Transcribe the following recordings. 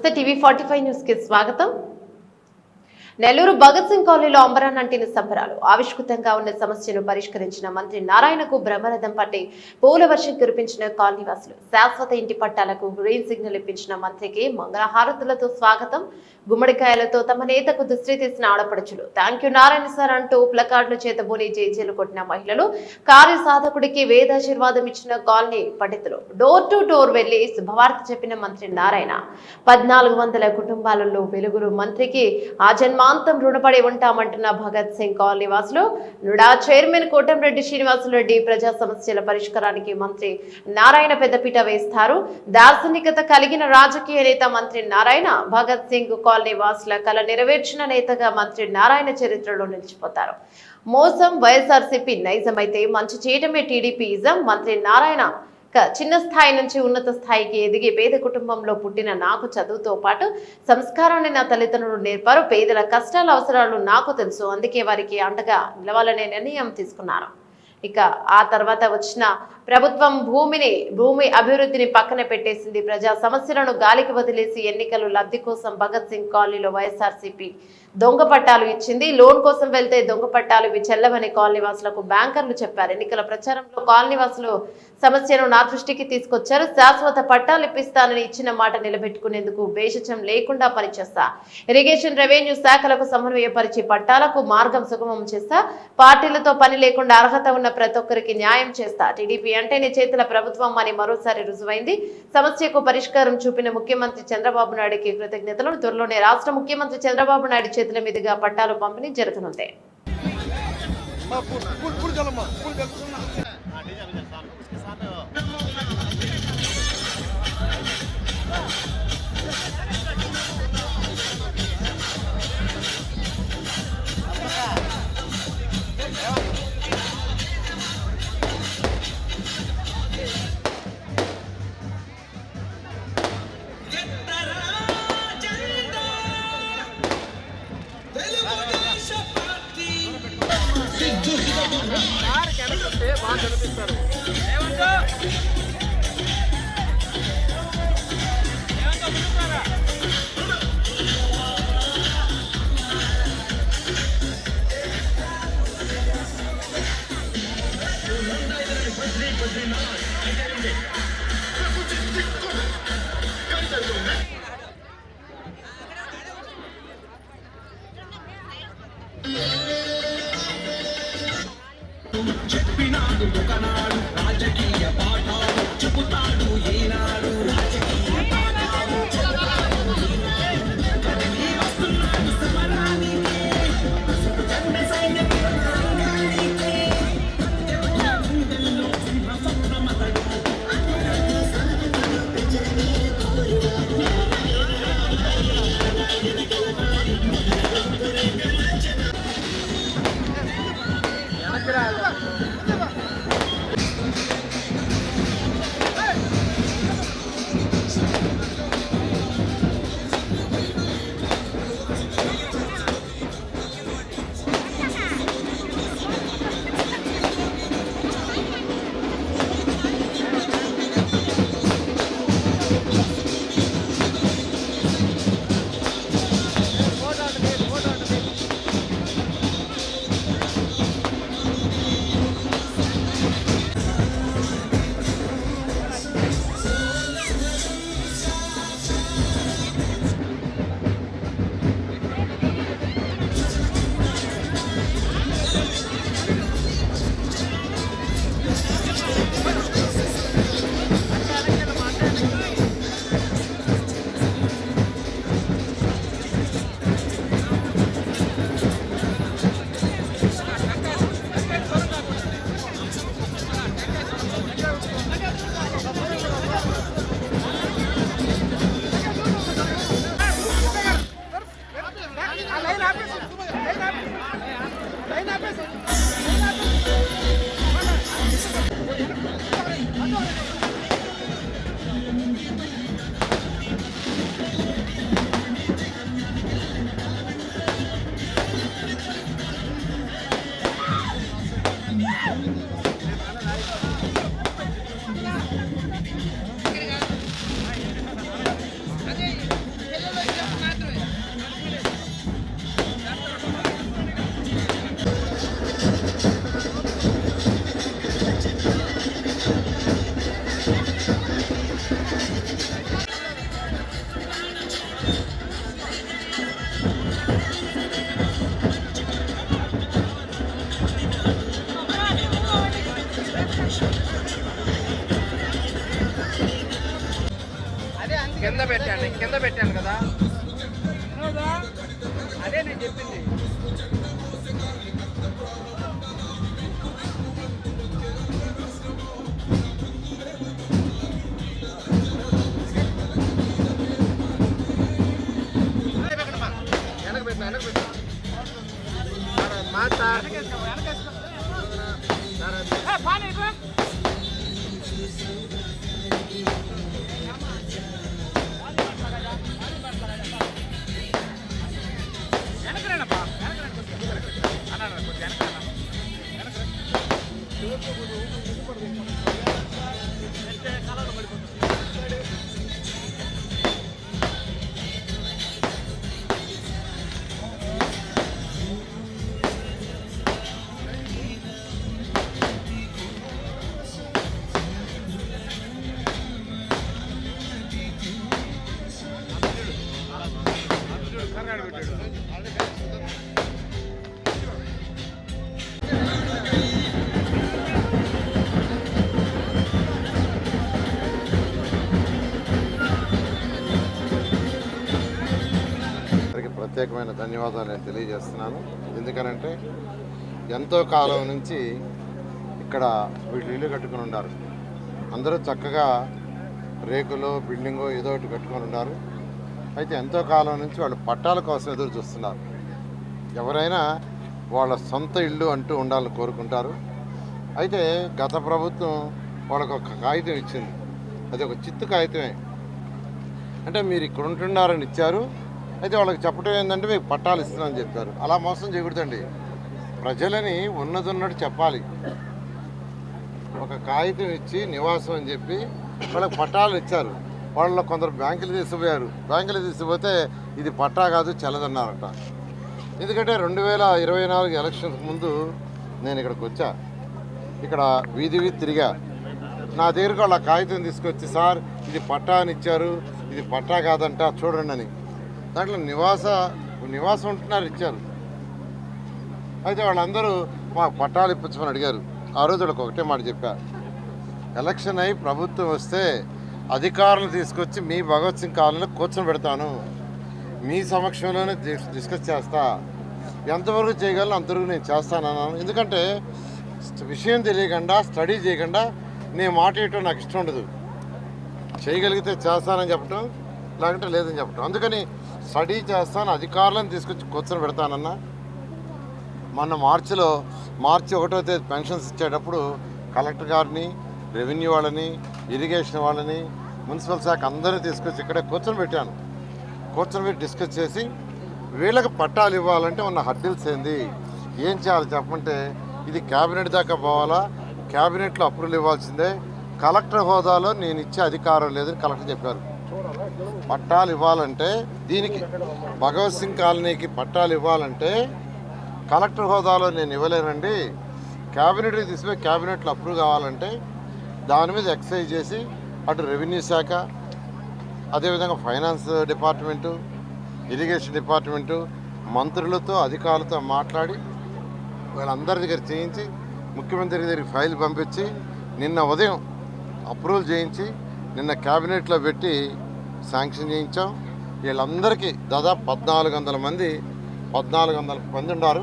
నమస్తే TV 45 news కి స్వాగతం. నెల్లూరు భగత్ సింగ్ కాలనీలో అంబరాన్నంటిన సంబరాలు. ఆవిష్కృతంగా ఉన్న సమస్యను పరిష్కరించిన మంత్రి నారాయణకు బ్రహ్మరథం పట్టి పూల వర్షం కురిపించిన కాలనీవాసులు. శాశ్వత ఇంటి పట్టాలకు గ్రీన్ సిగ్నల్ ఇప్పించిన మంత్రికి మంగళహారతులతో స్వాగతం. గుమ్మడికాయలతో తమ నేతకు దృష్టి తీసిన ఆడపడుచులు. థ్యాంక్ యూ నారాయణ సార్ అంటూ ప్లకార్డుల చేతబూని జైజీలు కొట్టిన మహిళలు. కార్యసాధకుడికి వేదాశీర్వాదం ఇచ్చిన కాలనీ పండితులు. డోర్ టు డోర్ వెళ్లి శుభవార్త చెప్పిన మంత్రి నారాయణ. 1400 కుటుంబాలలో వెలుగురు. మంత్రికి ఆ జన్మాంతం రుణపడి ఉంటామంటున్న భగత్ సింగ్ కాలనీ వాసులు. నుడా చైర్మన్ కోటంరెడ్డి శ్రీనివాసరెడ్డి ప్రజా సమస్యల పరిష్కారానికి మంత్రి నారాయణ పెద్దపీట వేస్తారు. దార్శనికత కలిగిన రాజకీయ నేత మంత్రి నారాయణ. భగత్ సింగ్ కాలనీ వాసుల కల నెరవేర్చిన నేతగా మంత్రి నారాయణ చరిత్రలో నిలిచిపోతారు. మోసం వైఎస్ఆర్సీపీ నైజమైతే మంచి చేయటమే టీడీపీ ఇజం. మంత్రి నారాయణ చిన్న స్థాయి నుంచి ఉన్నత స్థాయికి ఎదిగి పేద కుటుంబంలో పుట్టిన నాకు చదువుతో పాటు సంస్కారాన్ని నా తల్లిదండ్రులు నేర్పారు. పేదల కష్టాల అవసరాలు నాకు తెలుసు. అందుకే వారికి అండగా నిలవాలనే నిర్ణయం తీసుకున్నాను. ఇక ఆ తర్వాత వచ్చిన ప్రభుత్వం భూమి అభివృద్ధిని పక్కన పెట్టేసింది. ప్రజా సమస్యలను గాలికి వదిలేసి ఎన్నికలు లబ్ధి కోసం భగత్ సింగ్ కాలనీలో వైఎస్ఆర్సీపీ దొంగ పట్టాలు ఇచ్చింది. లోన్ కోసం వెళ్తే దొంగ పట్టాలు ఇవి చెల్లవని కాలనీవాసులకు బ్యాంకర్లు చెప్పారు. ఎన్నికల ప్రచారంలో కాలనీవాసులు సమస్యను నా దృష్టికి తీసుకొచ్చారు. శాశ్వత పట్టాలు ఇప్పిస్తానని ఇచ్చిన మాట నిలబెట్టుకునేందుకు భేషజం లేకుండా పనిచేస్తా. ఇరిగేషన్, రెవెన్యూ శాఖలకు సమన్వయపరిచి పట్టాలకు మార్గం సుగమం చేస్తా. పార్టీలతో పని లేకుండా అర్హత ఉన్న ప్రతి ఒక్కరికి న్యాయం చేస్తా. టీడీపీ అంటేనే చేతుల ప్రభుత్వం అని మరోసారి రుజువైంది. సమస్యకు పరిష్కారం చూపిన ముఖ్యమంత్రి చంద్రబాబు నాయుడుకి కృతజ్ఞతలు. త్వరలోనే రాష్ట్ర ముఖ్యమంత్రి చంద్రబాబు నాయుడు చేతుల మీదుగా పట్టాలు పంపిణీ జరుగుతుంది. బాగా కనిపిస్తారు. చెప్పినాడు ఒకనాడు రాజకీయ పాఠాలు చెబుతాడు ఈనాడు. కింద పెట్టాను కదా, అదే నేను చెప్పింది. ప్రత్యేకమైన ధన్యవాదాలు నేను తెలియజేస్తున్నాను. ఎందుకనంటే ఎంతో కాలం నుంచి ఇక్కడ వీళ్ళు ఇల్లు కట్టుకుని ఉన్నారు. అందరూ చక్కగా రేకులు బిల్డింగు ఏదో ఒకటి కట్టుకొని ఉన్నారు. అయితే ఎంతో కాలం నుంచి వాళ్ళు పట్టాల కోసం ఎదురు చూస్తున్నారు. ఎవరైనా వాళ్ళ సొంత ఇల్లు అంటూ ఉండాలని కోరుకుంటారు. అయితే గత ప్రభుత్వం వాళ్ళకు ఒక కాగితం ఇచ్చింది. అది ఒక చిత్తు కాగితమే. అంటే మీరు ఇక్కడ ఉంటున్నారని ఇచ్చారు. అయితే వాళ్ళకి చెప్పడం ఏంటంటే మీకు పట్టాలు ఇస్తున్నామని చెప్పారు. అలా మోసం చేయకూడదండి. ప్రజలని ఉన్నదన్నట్టు చెప్పాలి. ఒక కాగితం ఇచ్చి నివాసం అని చెప్పి వాళ్ళకి పట్టాలు ఇచ్చారు. వాళ్ళలో కొందరు బ్యాంకులు తీసుకుపోయారు. బ్యాంకులు తీసుకుపోతే ఇది పట్టా కాదు చెల్లదన్నారట. ఎందుకంటే 2024 ఎలక్షన్స్ ముందు నేను ఇక్కడికి వచ్చా. ఇక్కడ వీధి తిరిగా. నా దగ్గరకు వాళ్ళ కాగితం తీసుకొచ్చి, సార్ ఇది పట్టా అని ఇచ్చారు, ఇది పట్టా కాదంట చూడండి అని. దాంట్లో నివాసం ఉంటున్నారు ఇచ్చారు. అయితే వాళ్ళందరూ మాకు పట్టాలు ఇప్పించమని అడిగారు. ఆ రోజు వాళ్ళకి ఒకటే మాట చెప్పా, ఎలక్షన్ అయి ప్రభుత్వం వస్తే అధికారులు తీసుకొచ్చి మీ భగత్ సింగ్ కాలనీలో కూర్చొని పెడతాను, మీ సమక్షంలోనే డిస్కస్ చేస్తా, ఎంతవరకు చేయగలను అంతవరకు నేను చేస్తానన్నాను. ఎందుకంటే విషయం తెలియకుండా స్టడీ చేయకుండా నేను మాట ఇవ్వటం నాకు ఇష్టం ఉండదు. చేయగలిగితే చేస్తానని చెప్పటం, లేకుంటే లేదని చెప్పటం. అందుకని స్టడీ చేస్తాను, అధికారులను తీసుకొచ్చి కూర్చొని పెడతానన్నా. మొన్న మార్చి 1వ తేదీ పెన్షన్స్ ఇచ్చేటప్పుడు కలెక్టర్ గారిని, రెవెన్యూ వాళ్ళని, ఇరిగేషన్ వాళ్ళని, మున్సిపల్ శాఖ అందరినీ తీసుకొచ్చి ఇక్కడే కూర్చొని పెట్టాను. కూర్చొని పెట్టి డిస్కస్ చేసి వీళ్ళకి పట్టాలు ఇవ్వాలంటే ఉన్న హర్డిల్స్ ఏంది, ఏం చేయాలి చెప్పమంటే, ఇది క్యాబినెట్ దాకా పోవాలా, క్యాబినెట్లో అప్రూవల్ ఇవ్వాల్సిందే, కలెక్టర్ హోదాలో నేను ఇచ్చే అధికారం లేదని కలెక్టర్ చెప్పారు. పట్టాలు ఇవ్వాలంటే, దీనికి భగత్ సింగ్ కాలనీకి పట్టాలు ఇవ్వాలంటే కలెక్టర్ హోదాలో నేను ఇవ్వలేనండి, క్యాబినెట్కి తీసుకుపోయి క్యాబినెట్లో అప్రూవ్ కావాలంటే దాని మీద ఎక్సైజ్ చేసి అటు రెవెన్యూ శాఖ, అదేవిధంగా ఫైనాన్స్ డిపార్ట్మెంటు, ఇరిగేషన్ డిపార్ట్మెంటు, మంత్రులతో అధికారులతో మాట్లాడి వీళ్ళందరి దగ్గర చేయించి ముఖ్యమంత్రి దగ్గరికి ఫైల్ పంపించి నిన్న ఉదయం అప్రూవల్ చేయించి నిన్న క్యాబినెట్లో పెట్టి శాంక్షన్ చేయించాం. వీళ్ళందరికీ దాదాపు 1400 మంది ఉన్నారు.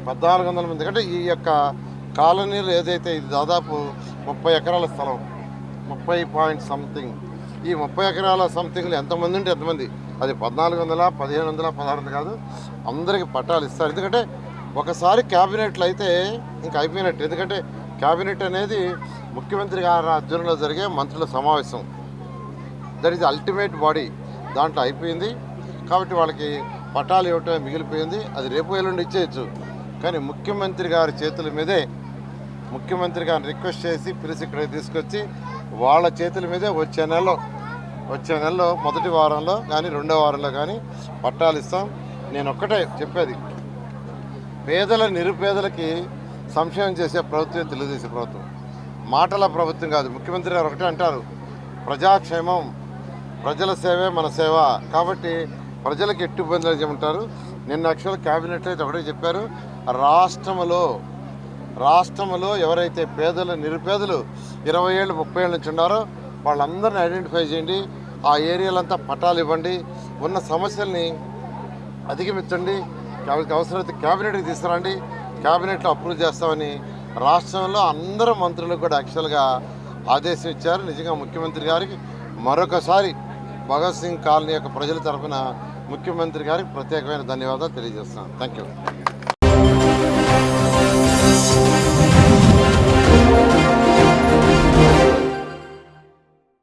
1400 మంది కంటే ఈ యొక్క కాలనీలు ఏదైతే ఇది దాదాపు 30 ఎకరాల స్థలం, 30 పాయింట్ సంథింగ్. ఈ 30 ఎకరాల సంథింగ్లో ఎంతమంది ఉంటే ఎంతమంది, అది 1400, 1500, 1600 కాదు, అందరికీ పట్టాలు ఇస్తారు. ఎందుకంటే ఒకసారి క్యాబినెట్లు అయితే ఇంకా అయిపోయినట్టు. ఎందుకంటే క్యాబినెట్ అనేది ముఖ్యమంత్రి గారి ఆధ్వర్యంలో జరిగే మంత్రుల సమావేశం. That is ultimate body. దాంట్లో అయిపోయింది. కాబట్టి వాళ్ళకి పట్టాలు ఇవ్వటమే మిగిలిపోయింది. అది రేపు ఎల్లుండి ఇచ్చేయచ్చు. కానీ ముఖ్యమంత్రి గారి చేతుల మీదే, ముఖ్యమంత్రి గారిని రిక్వెస్ట్ చేసి పిలిచి ఇక్కడికి తీసుకొచ్చి వాళ్ళ చేతుల మీదే వచ్చే నెలలో మొదటి వారంలో కానీ రెండో వారంలో కానీ పట్టాలు ఇస్తాం. నేను ఒక్కటే చెప్పేది, నిరుపేదలకి సంక్షేమం చేసే ప్రభుత్వం తెలుగుదేశం ప్రభుత్వం. మాటల ప్రభుత్వం కాదు. ముఖ్యమంత్రి గారు ఒకటే అంటారు, ప్రజాక్షేమం, ప్రజల సేవే మన సేవ. కాబట్టి ప్రజలకు ఎట్టు ఇబ్బందులు చేయమంటారు. నిన్న యాక్చువల్ క్యాబినెట్లో అయితే ఒకటే చెప్పారు, రాష్ట్రంలో రాష్ట్రంలో ఎవరైతే పేదలు నిరుపేదలు 20 ఏళ్ళు 30 ఏళ్ళ నుంచి ఉన్నారో వాళ్ళందరినీ ఐడెంటిఫై చేయండి, ఆ ఏరియాలంతా పట్టాలు ఇవ్వండి, ఉన్న సమస్యల్ని అధిగమించండి, అవసరమైతే క్యాబినెట్కి తీసుకురండి, క్యాబినెట్లో అప్రూవ్ చేస్తామని రాష్ట్రంలో అందరూ మంత్రులకు కూడా యాక్చువల్గా ఆదేశం ఇచ్చారు. నిజంగా ముఖ్యమంత్రి గారికి మరొకసారి భగత్ సింగ్ కాలనీ యొక్క ప్రజల తరఫున ముఖ్యమంత్రి గారికి ప్రత్యేకమైన ధన్యవాదాలు తెలియజేస్తున్నాను. Thank you.